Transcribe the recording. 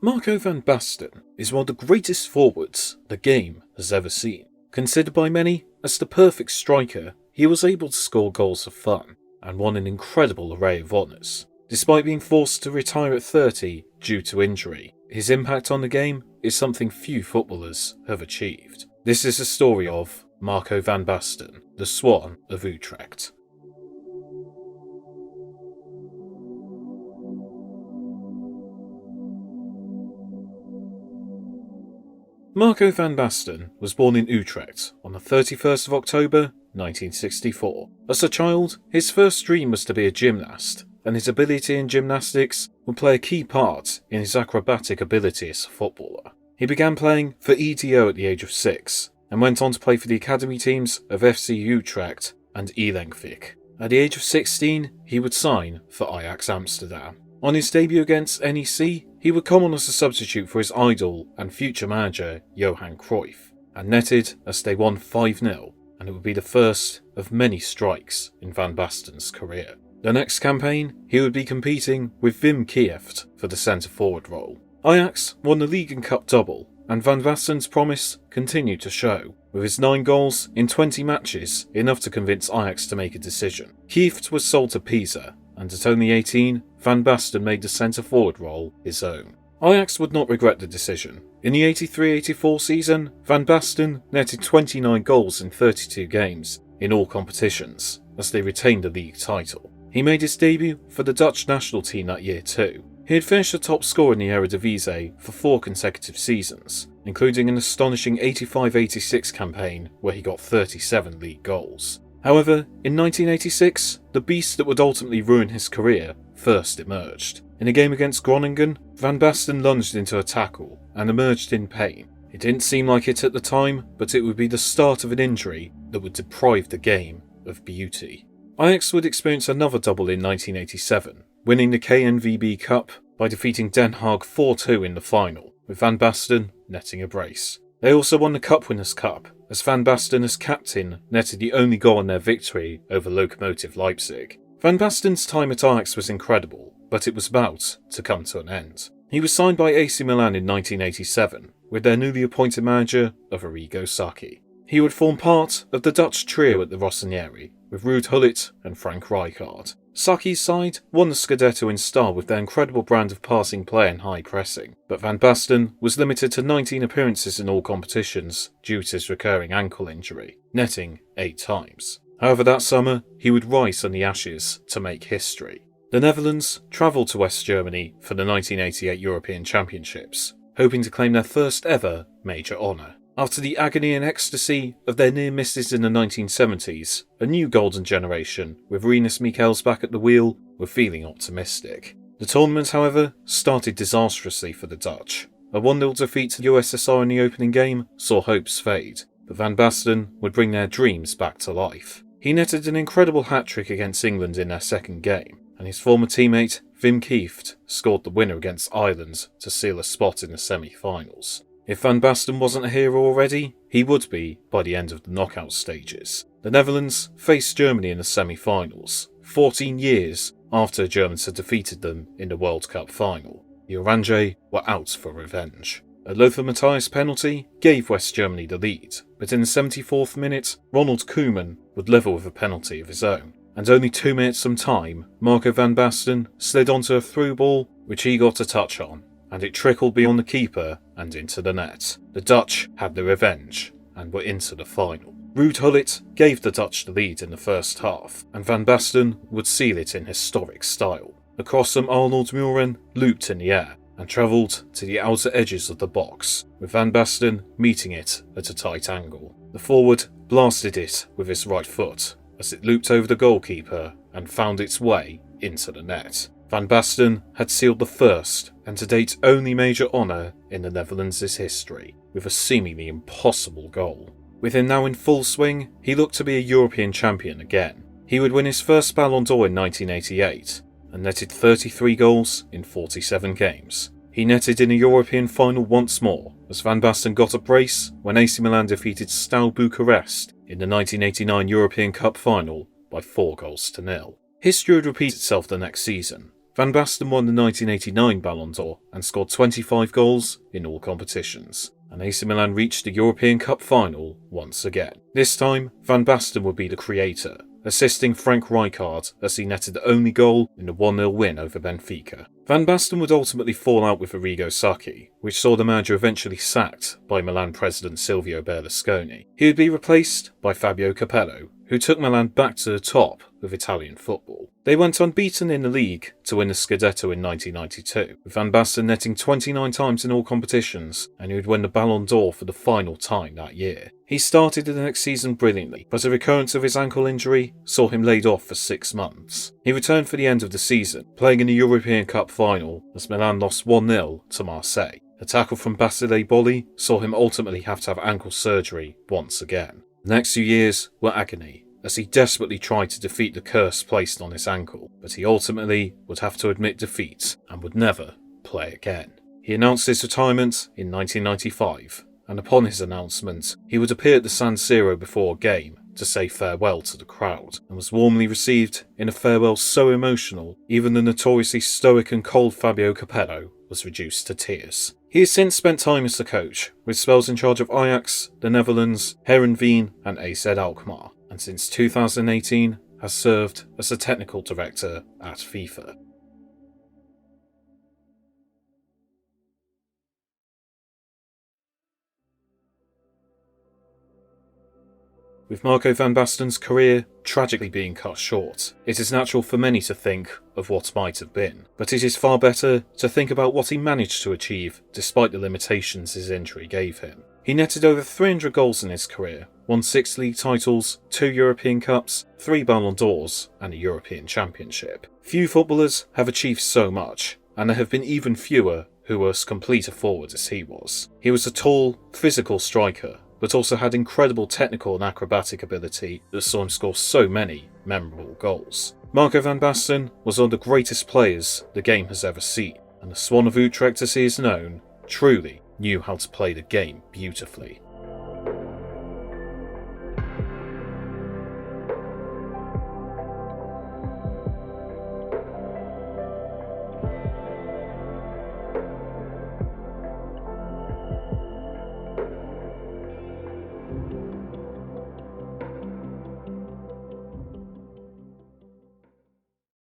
Marco van Basten is one of the greatest forwards the game has ever seen. Considered by many as the perfect striker, he was able to score goals for fun and won an incredible array of honours. Despite being forced to retire at 30 due to injury, his impact on the game is something few footballers have achieved. This is the story of Marco van Basten, the Swan of Utrecht. Marco van Basten was born in Utrecht on the 31st of October 1964. As a child, his first dream was to be a gymnast, and his ability in gymnastics would play a key part in his acrobatic ability as a footballer. He began playing for EDO at the age of 6, and went on to play for the academy teams of FC Utrecht and Elenvik. At the age of 16, he would sign for Ajax Amsterdam. On his debut against NEC, he would come on as a substitute for his idol and future manager Johan Cruyff, and netted as they won 5-0, and it would be the first of many strikes in Van Basten's career. The next campaign, he would be competing with Wim Kieft for the centre-forward role. Ajax won the league and cup double, and Van Basten's promise continued to show, with his 9 goals in 20 matches, enough to convince Ajax to make a decision. Kieft was sold to Pisa, and at only 18, Van Basten made the centre-forward role his own. Ajax would not regret the decision. In the 83-84 season, Van Basten netted 29 goals in 32 games in all competitions, as they retained the league title. He made his debut for the Dutch national team that year too. He had finished the top scorer in the Eredivisie for 4 consecutive seasons, including an astonishing 85-86 campaign where he got 37 league goals. However, in 1986, the beast that would ultimately ruin his career first emerged. In a game against Groningen, Van Basten lunged into a tackle and emerged in pain. It didn't seem like it at the time, but it would be the start of an injury that would deprive the game of beauty. Ajax would experience another double in 1987, winning the KNVB Cup by defeating Den Haag 4-2 in the final, with Van Basten netting a brace. They also won the Cup Winners' Cup, as Van Basten as captain netted the only goal in their victory over Lokomotiv Leipzig. Van Basten's time at Ajax was incredible, but it was about to come to an end. He was signed by AC Milan in 1987, with their newly appointed manager of Arrigo Sacchi. He would form part of the Dutch trio at the Rossinieri, with Ruud Gullit and Frank Rijkaard. Sacchi's side won the Scudetto in style with their incredible brand of passing play and high pressing, but Van Basten was limited to 19 appearances in all competitions due to his recurring ankle injury, netting 8 times. However, that summer, he would rise on the ashes to make history. The Netherlands travelled to West Germany for the 1988 European Championships, hoping to claim their first ever major honour. After the agony and ecstasy of their near misses in the 1970s, a new golden generation, with Rinus Michels back at the wheel, were feeling optimistic. The tournament, however, started disastrously for the Dutch. A 1-0 defeat to the USSR in the opening game saw hopes fade, but Van Basten would bring their dreams back to life. He netted an incredible hat-trick against England in their second game, and his former teammate Wim Kieft scored the winner against Ireland to seal a spot in the semi-finals. If Van Basten wasn't a hero already, he would be by the end of the knockout stages. The Netherlands faced Germany in the semi-finals, 14 years after the Germans had defeated them in the World Cup final. The Oranje were out for revenge. A Lothar Matthäus penalty gave West Germany the lead, but in the 74th minute, Ronald Koeman would level with a penalty of his own. And only 2 minutes from time, Marco van Basten slid onto a through ball which he got a touch on, and it trickled beyond the keeper and into the net. The Dutch had their revenge and were into the final. Ruud Gullit gave the Dutch the lead in the first half, and Van Basten would seal it in historic style. A cross from Arnold Muren looped in the air and travelled to the outer edges of the box, with Van Basten meeting it at a tight angle. The forward blasted it with his right foot as it looped over the goalkeeper and found its way into the net. Van Basten had sealed the first and to date only major honour in the Netherlands' history, with a seemingly impossible goal. With him now in full swing, he looked to be a European champion again. He would win his first Ballon d'Or in 1988 and netted 33 goals in 47 games. He netted in a European final once more, as Van Basten got a brace when AC Milan defeated Steaua Bucharest in the 1989 European Cup final by 4-0. History would repeat itself the next season. Van Basten won the 1989 Ballon d'Or and scored 25 goals in all competitions, and AC Milan reached the European Cup final once again. This time, Van Basten would be the creator, assisting Frank Rijkaard as he netted the only goal in the 1-0 win over Benfica. Van Basten would ultimately fall out with Arrigo Sacchi, which saw the manager eventually sacked by Milan president Silvio Berlusconi. He would be replaced by Fabio Capello, who took Milan back to the top of Italian football. They went unbeaten in the league to win the Scudetto in 1992, with Van Basten netting 29 times in all competitions, and he would win the Ballon d'Or for the final time that year. He started the next season brilliantly, but a recurrence of his ankle injury saw him laid off for 6 months. He returned for the end of the season, playing in the European Cup final as Milan lost 1-0 to Marseille. A tackle from Basilea saw him ultimately have to have ankle surgery once again. The next few years were agony, as he desperately tried to defeat the curse placed on his ankle, but he ultimately would have to admit defeat and would never play again. He announced his retirement in 1995, and upon his announcement, he would appear at the San Siro before a game to say farewell to the crowd, and was warmly received in a farewell so emotional, even the notoriously stoic and cold Fabio Capello was reduced to tears. He has since spent time as the coach, with spells in charge of Ajax, the Netherlands, Heerenveen and AZ Alkmaar, and since 2018 has served as a technical director at FIFA. With Marco van Basten's career tragically being cut short, it is natural for many to think of what might have been, but it is far better to think about what he managed to achieve despite the limitations his injury gave him. He netted over 300 goals in his career, won 6 league titles, 2 European Cups, 3 Ballon d'Ors and a European Championship. Few footballers have achieved so much, and there have been even fewer who were as complete a forward as he was. He was a tall, physical striker, but also had incredible technical and acrobatic ability that saw him score so many memorable goals. Marco van Basten was one of the greatest players the game has ever seen, and the Swan of Utrecht as he is known, truly knew how to play the game beautifully.